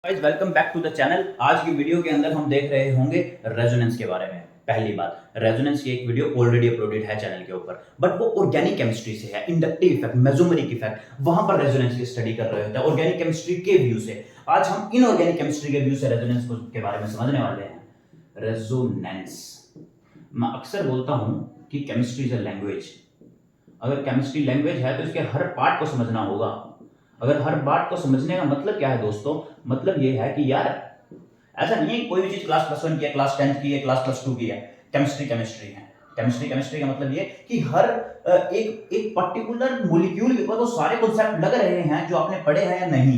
Guys welcome back to the channel. आज की video के अंदर हम देख रहे होंगे रेजोनेंस के बारे में। पहली बात, रेजोनेंस की एक वीडियो ऑलरेडी अपलोडेड है चैनल के ऊपर, बट वो ऑर्गेनिक केमिस्ट्री से है, इंडक्टिव इफेक्ट, मेसोमेरिक इफेक्ट, वहां पर रेजोनेंस की स्टडी कर रहे होते हैं ऑर्गेनिक केमिस्ट्री के व्यू से। आज हम इनऑर्गेनिक केमिस्ट्री के व्यू से रेजोनेंस के बारे में समझने वाले हैं। रेजोनेंस, मैं अक्सर बोलता हूं कि केमिस्ट्री इज अ लैंग्वेज। अगर केमिस्ट्री लैंग्वेज है तो इसके हर पार्ट को समझना होगा। अगर हर बात को समझने का मतलब क्या है दोस्तों, मतलब ये है कि यार ऐसा नहीं है कोई भी चीज क्लास +1 की है, क्लास 10th की है, क्लास +2 की है, केमिस्ट्री केमिस्ट्री है। केमिस्ट्री का मतलब ये कि हर एक एक पर्टिकुलर मॉलिक्यूल के ऊपर वो सारे कॉन्सेप्ट लग रहे हैं जो आपने पढ़े हैं या नहीं।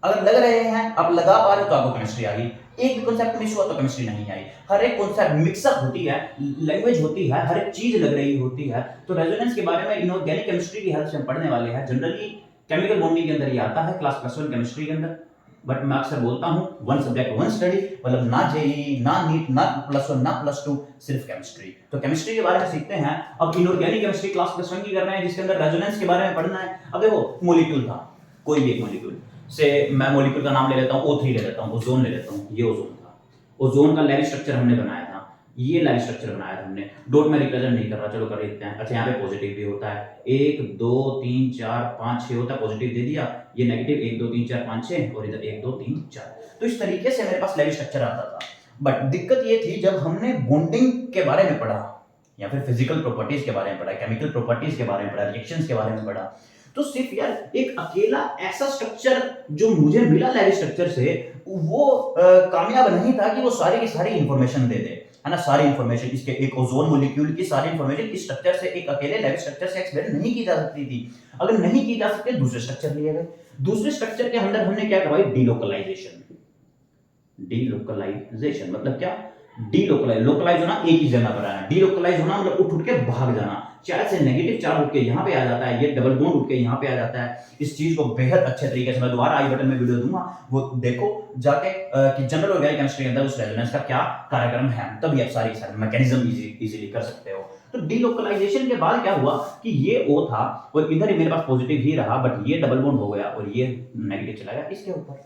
अगर लग रहे हैं, आप लगा पा रहे हो तो आपको केमिस्ट्री आ गई। एक भी कॉन्सेप्ट मिस हुआ तो केमिस्ट्री नहीं आई। हर एक कॉन्सेप्ट मिक्सअप होती है, लैंग्वेज होती है, हर एक चीज लग रही होती है। तो रेजोनेंस के बारे में इनऑर्गेनिक केमिस्ट्री की हेल्प से हम पढ़ने वाले हैं। जनरली केमिकल बॉन्डिंग के अंदर ये आता है क्लास +1 केमिस्ट्री के अंदर, बट मैं अक्सर बोलता हूं वन सब्जेक्ट वन स्टडी, मतलब ना जेईई, ना नीट, ना +1, ना +2, सिर्फ केमिस्ट्री। तो केमिस्ट्री के बारे में सीखते हैं। अब इनऑर्गेनिक केमिस्ट्री क्लास +1 की कर रहे हैं, जिसके अंदर रेजोनेंस के बारे में पढ़ना है। अब देखो, मॉलिक्यूल था, कोई भी एक मॉलिक्यूल से, मैं मॉलिक्यूल का नाम ले लेता हूं, O3 ले लेता हूं, ओजोन ले लेता हूं। ये ओजोन था, ओजोन का लेविस स्ट्रक्चर हमने बनाया था। ये लेविस स्ट्रक्चर बनाया था हमने, डॉट में रिप्रेजेंट नहीं कर रहा, चलो कर देते हैं। अच्छा, यहाँ पे पॉजिटिव भी होता है, 1 2 3 4 5 6 होता है, पॉजिटिव दे दिया। ये नेगेटिव 1 2 3 4 5 6, और इधर 1 2 3 4। तो इस तरीके से मेरे पास लेविस स्ट्रक्चर आता था। बट दिक्कत ये थी जब हमने बॉन्डिंग के बारे में पढ़ा, या फिर फिजिकल प्रॉपर्टीज के बारे में पढ़ा, केमिकल प्रॉपर्टीज के बारे में पढ़ा, रिएक्शंस के बारे में पढ़ा, तो सिर्फ यार एक अकेला ऐसा स्ट्रक्चर जो मुझे मिला लेविस स्ट्रक्चर से, वो कामयाब नहीं था कि वो सारी की सारी इंफॉर्मेशन दे दे, है ना। सारी इंफॉर्मेशन, इसके एक ओजोन मॉलिक्यूल की सारी इंफॉर्मेशन इस स्ट्रक्चर से, एक अकेले लेविस स्ट्रक्चर से एक्सप्लेन नहीं की जा सकती थी। अगर नहीं की जा सकती, दूसरे स्ट्रक्चर लिए गए। दूसरे स्ट्रक्चर के अंदर हमने क्या करवाई? डीलोकलाइजेशन। डीलोकलाइजेशन मतलब क्या? डीलोकलाइज, लोकलाइज होना एक ही जगह पर आना, डीलोकलाइज होना मतलब उठ के भाग जाना। चार्ज से नेगेटिव चार्ज उठ के यहाँ पे आ जाता है, ये डबल बॉन्ड उठ के यहाँ पे आ जाता है। इस चीज को बेहद अच्छे तरीके से मैं दोबारा आई बटन में वीडियो दूंगा, वो देखो जाके कि जनरल ऑर्गेनिक केमिस्ट्री के अंदर उस रेजोनेंस का क्या कार्यक्रम है, तभी आप सारी मैकेनिज्म इजीली कर सकते हो। तो डीलोकलाइजेशन के बाद क्या हुआ कि ये O था और इधर ही मेरे पास पॉजिटिव ही रहा, बट ये डबल बॉन्ड हो गया और ये नेगेटिव चला गया इसके ऊपर।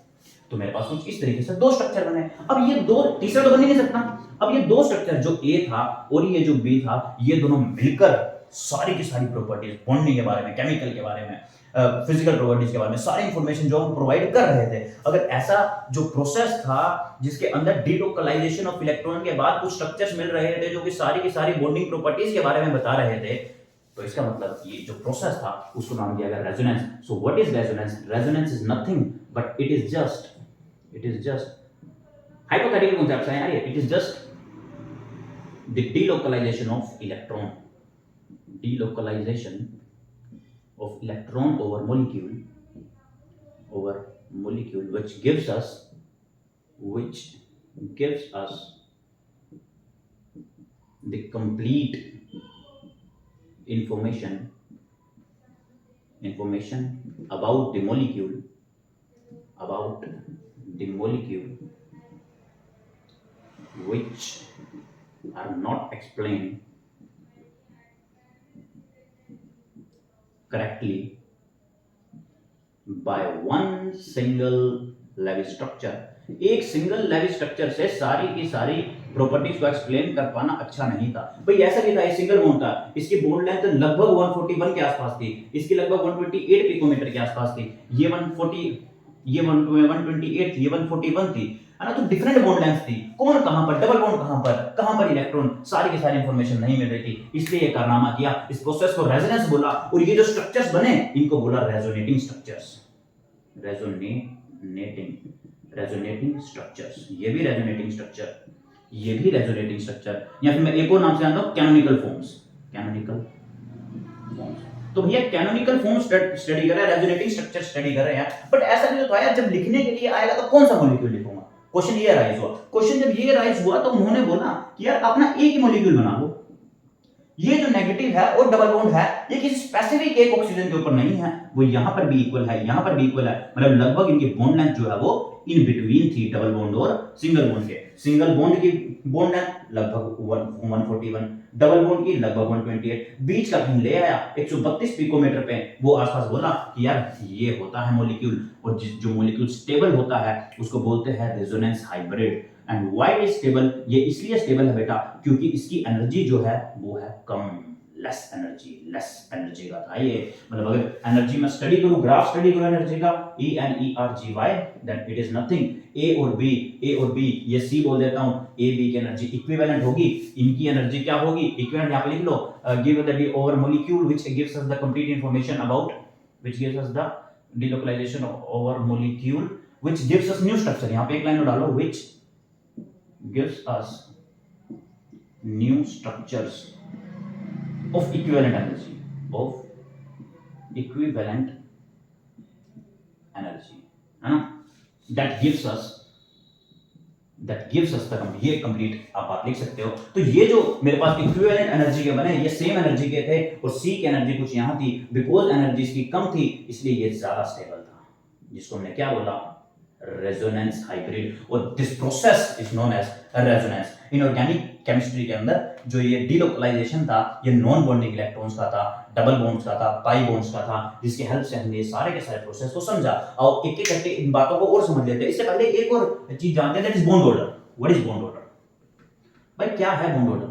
तो मेरे पास कुछ इस तरीके से दो स्ट्रक्चर बने। अब ये दो, तीसरा तो बन ही नहीं सकता। अब ये दो स्ट्रक्चर, जो A था और ये जो B था, ये दोनों मिलकर सारी की सारी प्रॉपर्टीज, बॉन्डिंग के बारे में, केमिकल के बारे में, फिजिकल प्रॉपर्टीज के बारे में सारी इंफॉर्मेशन जो हम प्रोवाइड कर रहे थे, अगर ऐसा जो प्रोसेस था जिसके अंदर डीलोकलाइजेशन ऑफ इलेक्ट्रॉन के बाद कुछ स्ट्रक्चर्स मिल रहे थे जो कि सारी की सारी बॉन्डिंग प्रॉपर्टीज के बारे में बता रहे थे, तो इसका मतलब ये जो प्रोसेस था उसको नाम दिया गया resonance. So what is resonance? Resonance is nothing but it is just hypothetical concepts हैं यार ये। It is just the delocalization of electron, delocalization of electron over molecule, which gives us the complete information about the molecule, which are not explained correctly by one single Lewis structure। एक single Levi's structure से सारी की सारी properties को explain कर पाना अच्छा नहीं था। भाई ऐसा भी था, ये सिंगल बॉन्ड था, इसकी बॉन्ड लेंथ लगभग 141 के आसपास थी, इसकी लगभग 128 पिकोमीटर के आसपास थी, ये 128 थी, ये 141 थी, है ना। तो डिफरेंट बॉन्ड लेंथ थी, कौन कहां पर, डबल बॉन्ड कहां पर इलेक्ट्रॉन, सारी की सारी इंफॉर्मेशन नहीं मिल रही थी। इसलिए ये कारनामा किया, इस प्रोसेस को रेजोनेंस बोला, और ये जो स्ट्रक्चर्स बने इनको बोला रेजोनेटिंग स्ट्रक्चर्स। रेजोनेटिंग स्ट्रक्चर्स, ये भी रेजोनेटिंग स्ट्रक्चर, या फिर मैं एक और नाम से जानता हूं, कैनोनिकल फॉर्म्स। तो भैया कैनोनिकल फॉर्म स्टडी कर रहे हैं, रेजोनेटिंग स्ट्रक्चर स्टडी कर रहे हैं, बट ऐसा भी तो था यार, जब लिखने के लिए आएगा तो कौन सा मॉलिक्यूल लिखूंगा? क्वेश्चन जब ये राइज हुआ तो उन्होंने बोला कि यार अपना एक ही मॉलिक्यूल बना लो। ये जो नेगेटिव है और डबल बॉन्ड है, ये किसी स्पेसिफिक एक ऑक्सीजन के ऊपर नहीं है, वो यहां पर भी इक्वल है, यहां पर भी इक्वल है, मतलब लगभग इनकी बॉन्ड लेंथ जो है वो इन बिटवीन थी डबल बॉन्ड और सिंगल बॉन्ड के। सिंगल बॉन्ड की बॉन्ड लेंथ लगभग 141, डबल बॉन्ड की लगभग 128, बीच का कहीं ले आया 132 पिकोमीटर पे, वो आसपास बोला कि यार ये होता है मॉलिक्यूल, और जो मॉलिक्यूल स्टेबल होता है उसको बोलते हैं resonance hybrid. And why is stable, ये इसलिए स्टेबल है बेटा क्योंकि इसकी एनर्जी जो है वो है कम, लेस एनर्जी का था ये। मतलब अगर एनर्जी में स्टडी करूं, ग्राफ स्टडी करूं एनर्जी का, ENERGY, then it is nothing A और बी, ये सी बोल देता हूं, ए बी की एनर्जी इक्विवेलेंट होगी, इनकी एनर्जी क्या होगी, इक्विवेलेंट यहां पे लिख लो, give the D over molecule which gives us the complete information about, which gives us the delocalization over molecule which gives us new structure, यहां पे एक लाइन डालो, which gives us new structures of equivalent energy, है ना, that gives us the ये complete आप बात लिख सकते हो। तो ये जो मेरे पास इक्विवेलेंट एनर्जी के बने, ये सेम एनर्जी के थे, और सी की एनर्जी कुछ यहां थी, बिकॉज एनर्जी इसकी कम थी इसलिए ये ज्यादा स्टेबल था, जिसको हमने क्या बोला, रेजोनेंस हाइब्रिड। और this process is known as resonance. Inorganic chemistry के अंदर जो ये डिलोकलाइजेशन था, ये नॉन बॉन्डिंग इलेक्ट्रॉन्स का था, डबल बॉन्ड्स का था, पाई बॉन्ड्स का था, जिसकी हेल्प से हमने सारे के सारे प्रोसेस को समझा। और एक एक करके इन बातों को और समझ लेते हैं। इससे पहले एक और चीज जानते हैं, that is bond order. What is bond order? भाई क्या है बॉन्ड ऑर्डर?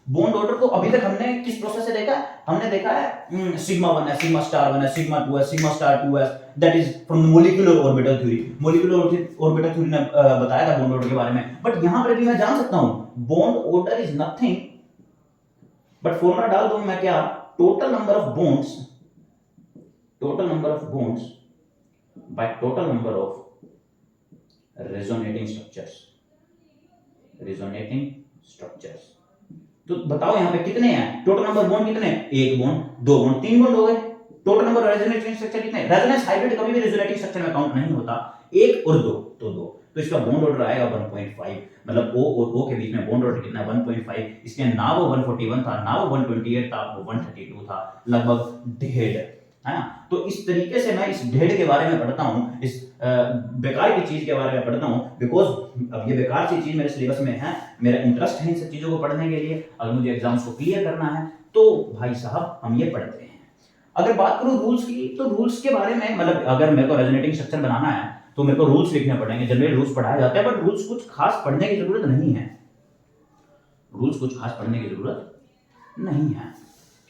बॉन्ड ऑर्डर को अभी तक हमने किस प्रोसेस से देखा है? हमने देखा है सिग्मा 1 है, सिग्मा स्टार 1 है, सिग्मा 2 है, सिग्मा स्टार 2 है, that is from the molecular orbital theory. Molecular orbital theory ने बताया था बॉन्ड ऑर्डर के बारे में। बट यहां पर भी मैं जान सकता हूं bond order is nothing but, formula डाल दूं मैं क्या, total number of bonds by total number of resonating structures. तो बताओ यहां पे कितने हैं टोटल नंबर बॉन्ड, कितने? एक बॉन्ड, दो बॉन्ड, तीन बॉन्ड हो गए। टोटल नंबर रेजोनेटिंग स्ट्रक्चर कितने? रेजोनेंस हाइब्रिड कभी भी रेजोनेटिंग स्ट्रक्चर में काउंट नहीं होता, एक और दो तो दो, तो इसका बॉन्ड ऑर्डर आएगा 1.5। मतलब O और O के बीच में बॉन्ड ऑर्डर कितना है? 1.5। इसलिए ना वो 141 था, ना वो 128 था, वो 132 था, लगभग डेढ़, है ना। तो इस तरीके से मैं इस डेढ़ के बारे में पढ़ता हूं, इस बेकार की चीज के बारे में पढ़ता हूं, बिकॉज अब ये बेकार सी चीज मेरे सिलेबस में है, मेरा इंटरेस्ट है इन सब चीजों को पढ़ने के लिए। अगर मुझे एग्जाम्स को क्लियर करना है तो भाई साहब हम ये पढ़ते हैं। अगर बात करूं रूल्स की, तो रूल्स के बारे में, मतलब अगर मेरे को रेजोनेटिंग स्ट्रक्चर बनाना है तो मेरे को रूल्स लिखने पड़ेंगे। जनरली रूल्स पढ़ाए जाते हैं, बट रूल्स कुछ खास पढ़ने की जरूरत नहीं है।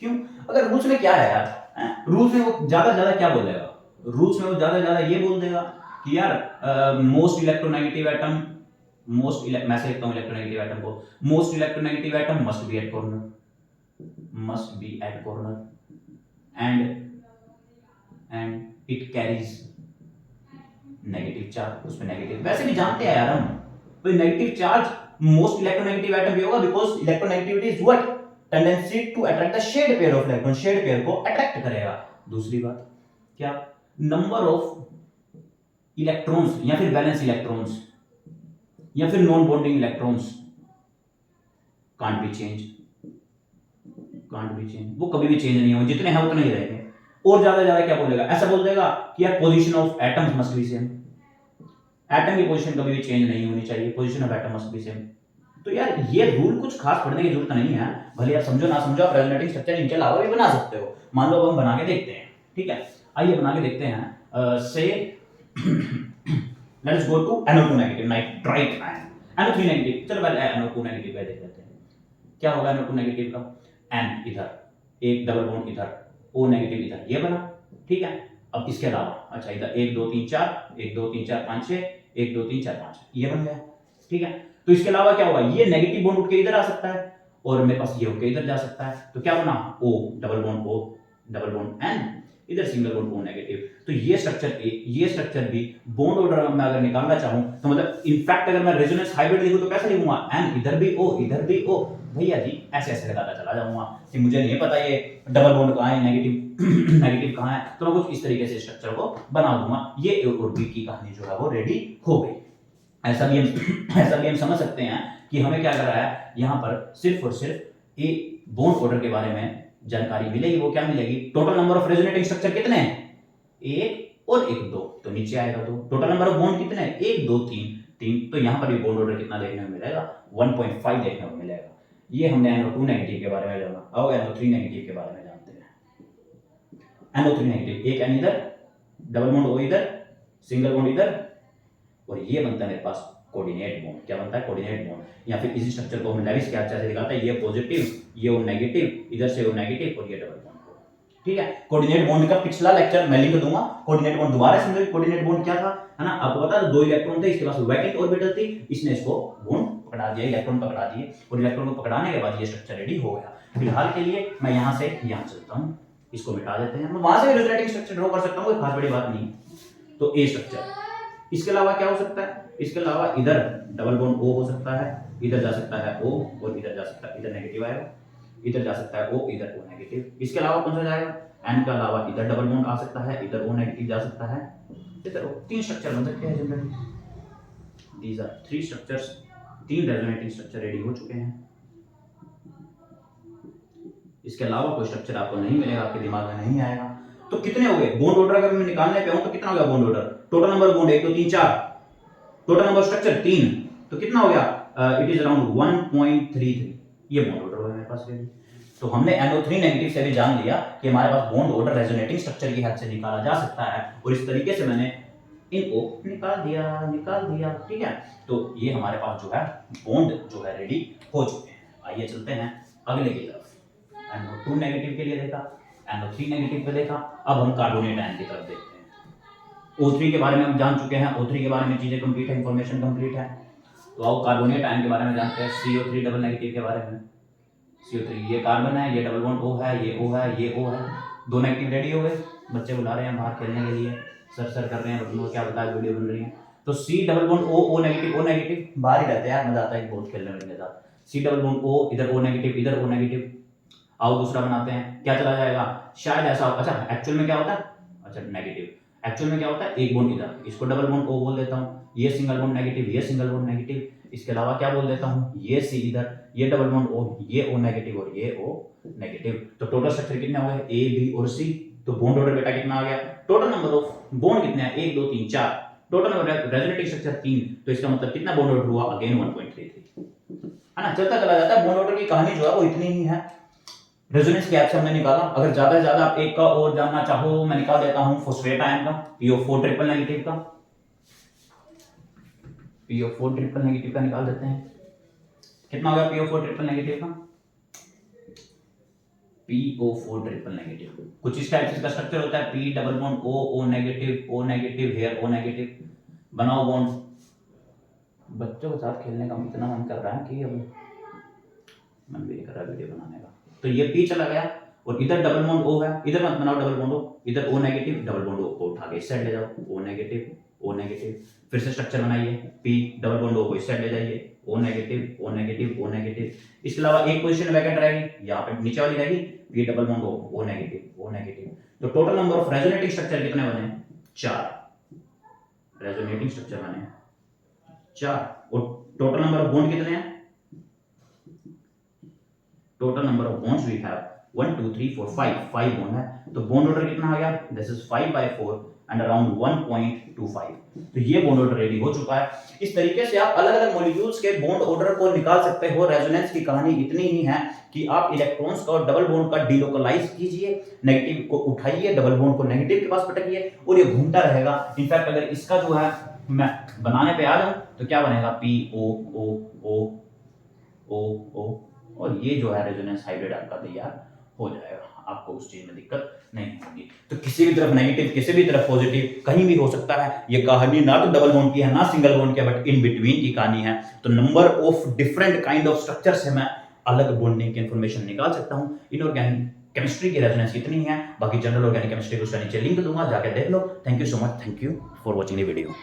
क्यों? अगर रूल्स में क्या है यार, रूल्स में वो ज्यादा क्या बोलेगा? रूल्स में वो ज्यादा ये बोल देगा कि यार मोस्ट इलेक्ट्रोनेगेटिव एटम, मैं से लिखता हूं इलेक्ट्रोनेगेटिव एटम को, most electronegative atom must be at corner and it carries negative charge. उसमें नेगेटिव वैसे भी जानते हैं यार हम, तो negative charge most electronegative atom भी होगा, because electronegativity is what, tendency to attract the shared pair of electron, shared pair को अट्रैक्ट करेगा। दूसरी बात क्या, नंबर ऑफ इलेक्ट्रॉन्स या फिर वैलेंस इलेक्ट्रॉन्स या फिर non bonding electrons can't be change, वो कभी भी चेंज नहीं होंगे, जितने हैं उतने ही रहेंगे। और ज्यादा क्या बोलेगा? ऐसा बोल देगा कि यार position of atoms must be same, atom की पोजीशन कभी भी चेंज नहीं होनी चाहिए, position of atom must B same. तो यार ये रूल कुछ खास पढ़ने की जरूरत नहीं है, भले आप समझो ना समझो, आप रेजोनेटिंग स्ट्रक्चर इनके अलावा भी बना सकते हो। मान लो हम बना के देखते हैं, ठीक है, आइए बना के देखते हैं। So let's go to NO2 negative nitrite ion, NO3 negative. चलो पहले NO2 नेगेटिव का देख लेते हैं क्या होगा। NO2 नेगेटिव का N इधर, एक डबल बॉन्ड इधर, O नेगेटिव इधर, ये बना, ठीक है। अब इसके अलावा अच्छा इधर 1 2 3 4, 1 2 3 4 5 6, 1 2 3 4 5, ये बन गया, ठीक है। तो इसके अलावा क्या होगा, ये नेगेटिव बॉन्ड उठ के इधर आ सकता है और मेरे पास ये उठ के इधर जा सकता है। तो क्या बना, O डबल बॉन्ड N, इधर सिंगल बॉन्ड O नेगेटिव। तो ये स्ट्रक्चर A, ये स्ट्रक्चर B, बॉन्ड ऑर्डर में अगर निकालना चाहूं तो मतलब इनफैक्ट अगर मैं रेजोनेंस हाइब्रिड लिखूं तो कैसे लिखूंगा, N इधर भी O इधर भी O, भैया जी ऐसे लगाता चला जाऊंगा कि मुझे नहीं पता ये डबल बॉन्ड कहां है, नेगेटिव कहां है, तो मैं कुछ इस तरीके से स्ट्रक्चर को बना दूंगा। ये A और B की कहानी जो है वो रेडी हो गई। ऐसा भी हम समझ सकते हैं कि हमें क्या कर रहा है यहाँ पर, सिर्फ और सिर्फ ए बॉन्ड ऑर्डर के बारे में जानकारी मिलेगी। वो क्या मिलेगी, total number of resonating structure कितने हैं, 1 और 1 2, तो नीचे आएगा 2। टोटल नंबर ऑफ बॉन्ड कितने हैं, 1 2 3, तो यहाँ पर भी बॉन्ड ऑर्डर कितना देखने को मिलेगा, 1.5 देखने को मिलेगा। ये हमने NO2 नेगेटिव के बारे में जाना, अब NO3 नेगेटिव के बारे में जानते हैं। NO3 नेगेटिव, एक N इधर, डबल बॉन्ड O इधर, सिंगल बॉन्ड इधर, और ये बनता है मेरे पास कोऑर्डिनेट बॉन्ड। क्या बनता है? Coordinate bond. या फिर इसी स्ट्रक्चर को हम लेविस के आचार्य से दिखाते हैं, ये पॉजिटिव, ये O नेगेटिव, इधर से O नेगेटिव और ये डबल बॉन्ड। ठीक है, कोऑर्डिनेट बॉन्ड का पिछला लेक्चर मैं लिंक दूंगा। कोऑर्डिनेट बॉन्ड दोबारा समझो, कोऑर्डिनेट बॉन्ड क्या था, है ना? आपको पता है 2 इलेक्ट्रॉन थे, इसके पास वैकेंट ऑर्बिटल थी, इसने इसको बॉन्ड पकड़ा दिया, इलेक्ट्रॉन पकड़ा दिए, और इलेक्ट्रॉन को पकड़ाने के बाद ये स्ट्रक्चर रेडी हो गया। फिलहाल के लिए मैं यहां से यहां चलता हूं, इसको मिटा देते हैं। मैं वहां से भी रेजोनेटिंग स्ट्रक्चर ड्रॉ कर सकता हूं, कोई खास बड़ी बात नहीं। तो ए स्ट्रक्चर, इसके अलावा क्या हो सकता है? इसके अलावा इधर डबल बॉन्ड O हो सकता है, इधर जा सकता है O और इधर जा सकता है, इधर नेगेटिव आएगा, इधर जा सकता है O, इधर O नेगेटिव। इसके अलावा कौन सा जाएगा? N के अलावा इधर डबल बॉन्ड आ सकता है, इधर O नेगेटिव जा सकता है, इधर O। 3 स्ट्रक्चर बन सकते हैं generally. These are 3 structures, 3 resonating structure ready हो चुके हैं। इसके अलावा कोई स्ट्रक्चर आपको नहीं मिलेगा, आपके दिमाग में नहीं आएगा। तो कितने हो गए बॉन्ड ऑर्डर? अगर मैं निकालने पे हूं तो कितना हो गया bond order? Total number bond 1 2 3 4, total number structure 3, तो कितना हो गया? It is around 1.33। ये बॉन्ड ऑर्डर है मेरे पास रेडी। तो हमने NO3 नेगेटिव से भी जान लिया कि हमारे पास बॉन्ड ऑर्डर रेजोनेटिंग स्ट्रक्चर की हेल्प से निकाला जा सकता है, और इस तरीके से मैंने इनको निकाल दिया। ठीक है, तो ये हमारे पास जो है बॉन्ड जो है रेडी हो चुके हैं। आइए चलते हैं अगले की तरफ। NO2 नेगेटिव के लिए देखा, NO3 नेगेटिव पे देखा, अब हम कार्बोनेट आयन की तरफ देखते हैं। O3 के बारे में हम जान चुके हैं, O3 के बारे में चीजें कंप्लीट है, इंफॉर्मेशन कंप्लीट है। तो आओ कार्बोनेट आयन के बारे में जानते हैं, CO3 डबल नेगेटिव के बारे में। CO3 ये कार्बन है, ये डबल बॉन्ड O है, ये O है, ये O है, 2 नेगेटिव रेडी हो गए। बच्चे बुला रहे हैं बाहर खेलने के लिए, सर कर रहे हैं, बच्चों को क्या बताया, वीडियो बन रही है। तो C double bond O negative, O negative, बाहर ही रहते हैं यार, मजा आता है बहुत खेलने में इनके साथ। C डबल बॉन्ड O, इधर O नेगेटिव, इधर O नेगेटिव। आओ दूसरा बनाते हैं, क्या चला जाएगा? शायद ऐसा, अच्छा एक्चुअल में क्या होता है? अच्छा नेगेटिव, एक्चुअल में क्या होता है? एक बॉन्ड इधर, इसको डबल बॉन्ड O बोल देता हूँ, ये सिंगल बॉन्ड नेगेटिव, ये सिंगल बॉन्ड नेगेटिव। इसके अलावा क्या बोल देता हूँ? ये C इधर, ये डबल बॉन्ड O, ये O नेगेटिव और ये O नेगेटिव। तो टोटल स्ट्रक्चर कितने हो गए? A, B और C। तो बॉन्ड ऑर्डर बेटा कितना आ गया? टोटल नंबर ऑफ बॉन्ड कितने हैं? 1 2 3 4, टोटल नंबर रेजोनेटिंग स्ट्रक्चर 3। तो इसका मतलब कितना बॉन्ड ऑर्डर हुआ? अगेन 1.33, है ना? चलता चला जाता है। बॉन्ड ऑर्डर की कहानी जो है वो इतनी ही है। रेजोनेंस की ऐप से हमने निकाला। अगर ज्यादा से ज्यादा आप एक का और जानना चाहो, मैं निकाल देता हूं फॉस्फेट आयन का, PO4 ट्रिपल नेगेटिव का, PO4 ट्रिपल नेगेटिव का निकाल देते हैं। कितना हो गया PO4 ट्रिपल नेगेटिव का? PO4 ट्रिपल नेगेटिव कुछ इस टाइप से इसका स्ट्रक्चर होता है, P double bond O negative, here O negative. बनाओ बॉन्ड। बच्चों के साथ खेलने का इतना मन कर रहा है कि अब मन भी नहीं कर रहा वीडियो बनाने का। तो ये P चला गया, और इधर डबल बॉन्ड O है, इधर मत बनाओ डबल बॉन्ड O, इधर O negative, double bond O को उठा के इस साइड ले जाओ, O नेगेटिव। फिर से स्ट्रक्चर बनाइए, P डबल बॉन्ड O को इस साइड ले जाइए, O नेगेटिव। इसके अलावा एक पोजीशन वैकेंट रहेगी, यहाँ पे नीचे वाली रहेगी, P double bond O negative. तो total number of resonating structure कितने बने? 4 रेजोनेटिंग स्ट्रक्चर बने 4। और टोटल नंबर ऑफ बॉन्ड कितने हैं? Total number of bonds we have 1 2 3 4 5 bond है। तो बॉन्ड ऑर्डर कितना आ गया? This is 5/4 and around 1.25। तो ये बॉन्ड ऑर्डर रेडी हो चुका है। इस तरीके से आप अलग अलग मॉलिक्यूल्स के बॉन्ड ऑर्डर को निकाल सकते हो। रेजोनेंस की कहानी इतनी ही है कि आप इलेक्ट्रॉन्स का और डबल बॉन्ड का डिलोकलाइज कीजिए, नेगेटिव को उठाइए, डबल बॉन्ड को नेगेटिव के पास पटकिए, और ये घूमता रहेगा। इनफैक्ट अगर इसका जो है मैं बनाने पे आ जाऊं तो क्या बनेगा? PO और ये जो है रेजोनेंस हाइब्रिड आपका तैयार हो जाएगा। आपको उस चीज में दिक्कत नहीं होगी। तो किसी भी तरफ नेगेटिव, किसी भी तरफ पॉजिटिव, कहीं भी हो सकता है। ये कहानी ना तो डबल बॉन्ड की है, ना सिंगल बॉन्ड की है, बट इन बिटवीन की कहानी है। तो number of different kind of structure से मैं अलग बॉन्डिंग की इंफॉर्मेशन निकाल सकता हूं। इनऑर्गेनिक केमिस्ट्री की रेजोनेंस इतनी है, बाकी जनरल ऑर्गेनिक केमिस्ट्री को उसका नीचे लिंक दूंगा, जाकर देख लो। Thank you so much, thank you for watching the video.